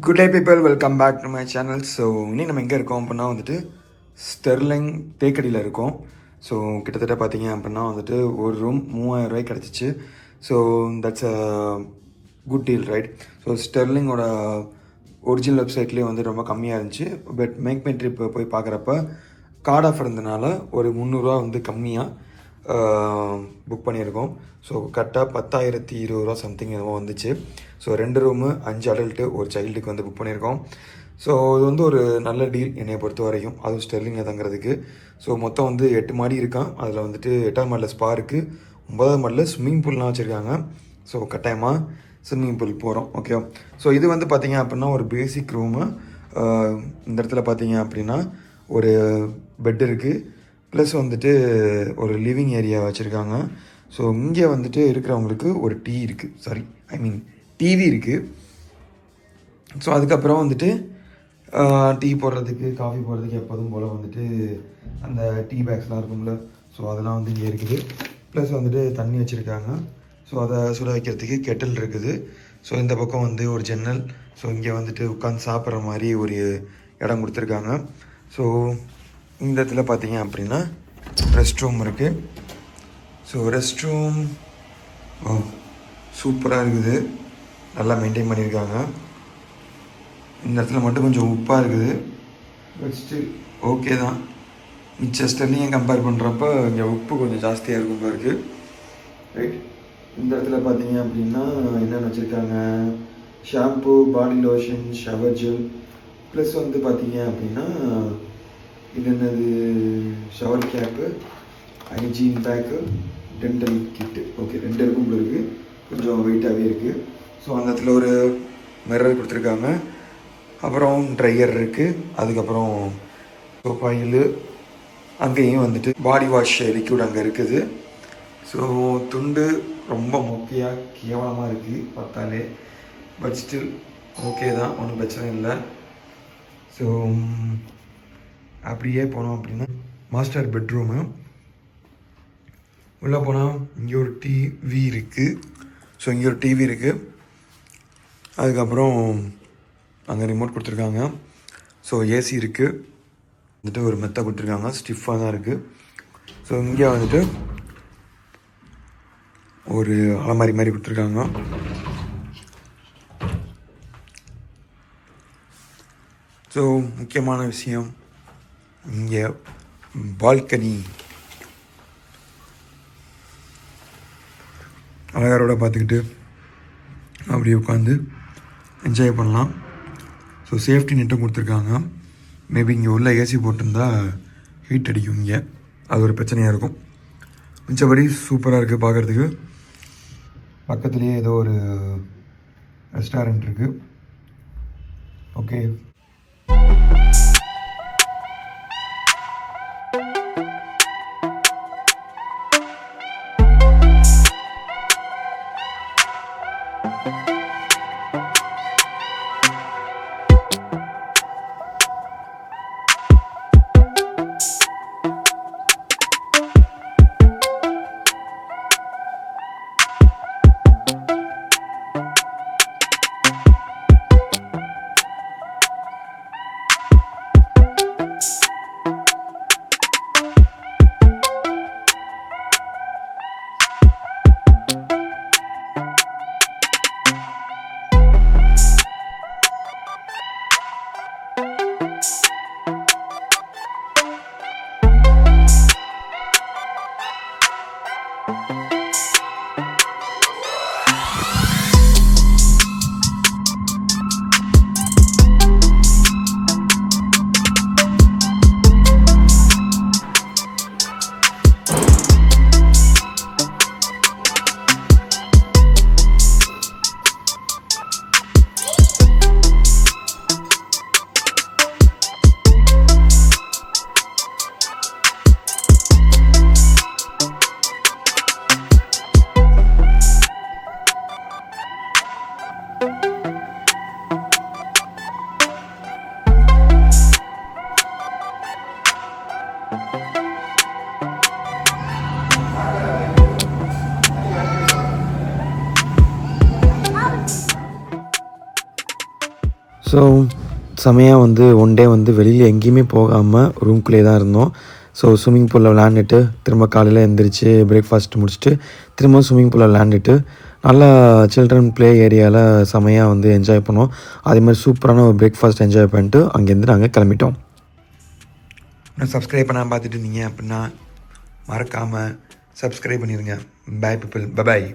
Good day people, welcome back to my channel. So இன்னைக்கு நம்ம எங்கே இருக்கோம் அப்படின்னா வந்துட்டு ஸ்டெர்லிங் தேக்கடியில் இருக்கோம். ஸோ கிட்டத்தட்ட பார்த்தீங்க அப்படின்னா வந்துட்டு ஒரு ரூம் 3000 கிடச்சிச்சு. So that's a good deal, right? So ஸ்டெர்லிங்கோட ஒரிஜினல் வெப்சைட்லேயே வந்து ரொம்ப கம்மியாக இருந்துச்சு. பட் மேக் மை ட்ரிப் போய் பார்க்குறப்ப கார்டு ஆஃபர் இருந்தனால ஒரு 300 வந்து கம்மியாக புக் பண்ணியிருக்கோம். ஸோ கரெக்டாக 10,020 சம்திங் என்னவோ வந்துச்சு. ஸோ 2 ரூமு 5 அடல்ட்டு ஒரு சைல்டுக்கு வந்து புக் பண்ணியிருக்கோம். ஸோ இது வந்து ஒரு நல்ல டீல் என்னை பொறுத்த வரைக்கும், அதுவும் ஸ்டெர்லிங்கில் தங்குறதுக்கு. ஸோ மொத்தம் வந்து 8 மாடி இருக்கான். அதில் வந்துட்டு 8ஆம் மாடியில் ஸ்பா இருக்குது, 9ஆம் மாடியில் ஸ்விம்மிங் பூல்லாம் வச்சுருக்காங்க. ஸோ கட்டாயமாக ஸ்விம்மிங் பூல் போகிறோம். ஓகே, ஸோ இது வந்து பார்த்திங்க அப்படின்னா ஒரு பேசிக் ரூமு. இந்த இடத்துல பார்த்தீங்க அப்படின்னா ஒரு பெட் இருக்குது, ப்ளஸ் வந்துட்டு ஒரு லிவிங் ஏரியா வச்சுருக்காங்க. ஸோ இங்கே வந்துட்டு இருக்கிறவங்களுக்கு ஒரு டிவி இருக்குது. ஸோ அதுக்கப்புறம் வந்துட்டு டீ போடுறதுக்கு, காஃபி போடுறதுக்கு எப்போதும் போல் வந்துட்டு அந்த டீ பேக்ஸ்லாம் இருக்கும்ல, ஸோ அதெல்லாம் வந்து இங்கே இருக்குது. ப்ளஸ் வந்துட்டு தண்ணி வச்சுருக்காங்க. ஸோ அதை சுட வைக்கிறதுக்கு கெட்டில் இருக்குது. ஸோ இந்த பக்கம் வந்து ஒரு ஜன்னல். ஸோ இங்கே வந்துட்டு உட்காந்து சாப்பிட்ற மாதிரி ஒரு இடம் கொடுத்துருக்காங்க. ஸோ இந்த இடத்துல பார்த்தீங்க அப்படின்னா ரெஸ்ட் ரூம் இருக்குது. ஸோ ரெஸ்ட் ரூம் சூப்பராக இருக்குது, நல்லா மெயின்டைன் பண்ணியிருக்காங்க. இந்த இடத்துல மட்டும் கொஞ்சம் உப்பாக இருக்குது, பட் ஸ்டில் ஓகே தான். மிச்ச ஸ்டெர்லிங்கை கம்பேர் பண்ணுறப்ப இங்கே உப்பு கொஞ்சம் ஜாஸ்தியாக இருக்கும் இருக்குது, ரைட்? இந்த இடத்துல பார்த்தீங்க அப்படின்னா என்னென்ன வச்சுருக்காங்க, shampoo, body lotion, shower gel, plus வந்து பார்த்தீங்க அப்படின்னா இது என்னது, shower cap, hygiene bag, dental kit. Okay, 2 இருக்கும் இருக்குது, கொஞ்சம் வெயிட்டாகவே இருக்குது. ஸோ அந்த இடத்துல ஒரு மிரர் கொடுத்துருக்காங்க. அப்புறம் ட்ரையர் இருக்குது. அதுக்கப்புறம் சோப் ஆயில், அங்கேயும் வந்துட்டு பாடி வாஷ் லிக்யூட் அங்கே இருக்குது. ஸோ துண்டு ரொம்ப மொக்கையாக கேவலமாக இருக்குது பார்த்தாலே, பட் ஸ்டில் ஓகே தான், ஒன்றும் பிரச்சனை இல்லை. ஸோ அப்படியே போனோம் அப்படின்னா மாஸ்டர் பெட்ரூமு. உள்ளே போனால் இங்கே ஒரு டிவி இருக்குது. ஸோ இங்கே ஒரு டிவி இருக்குது. அதுக்கப்புறம் அங்கே ரிமோட் கொடுத்துருக்காங்க. ஸோ ஏசி இருக்குது, வந்துட்டு ஒரு மெத்தை கொடுத்துருக்காங்க, ஸ்டிஃபாக தான் இருக்குது. ஸோ இங்கே வந்துட்டு ஒரு அலமாரி மாதிரி கொடுத்துருக்காங்க. ஸோ முக்கியமான விஷயம் இங்கே பால்கனி, அழகாரோட பார்த்துக்கிட்டு அப்படியே உட்காந்து என்ஜாய் பண்ணலாம். ஸோ சேஃப்டி நெட்டும் கொடுத்துருக்காங்க. மேபி இங்கே உள்ள ஏசி போட்டிருந்தா ஹீட் அடிக்கும், இங்கே அது ஒரு பிரச்சனையாக இருக்கும். மிச்சபடி சூப்பராக இருக்குது பார்க்குறதுக்கு. பக்கத்துலேயே ஏதோ ஒரு ரெஸ்டாரண்ட் இருக்குது. ஓகே, ஸோ செமையாக வந்து ஒன் டே வந்து வெளியில் எங்கேயுமே போகாமல் ரூம்குள்ளேயே தான் இருந்தோம். ஸோ ஸ்விம்மிங் பூலில் விளாண்டுட்டு திரும்ப காலையில் எழுந்திரிச்சு பிரேக்ஃபாஸ்ட் முடிச்சுட்டு திரும்ப ஸ்விம்மிங் பூலில் விளாண்டுட்டு நல்லா சில்ட்ரன் ப்ளே ஏரியாவில் செமையாக வந்து என்ஜாய் பண்ணோம். அதேமாதிரி சூப்பரான ஒரு பிரேக்ஃபாஸ்ட் என்ஜாய் பண்ணிட்டு அங்கேருந்து நாங்கள் கிளம்பிட்டோம். நான் சப்ஸ்கிரைப் பண்ணாமல் பார்த்துட்டு இருந்தீங்க அப்படின்னா மறக்காமல் சப்ஸ்கிரைப் பண்ணிடுங்க. பாய் பீப்புள், பபாய்.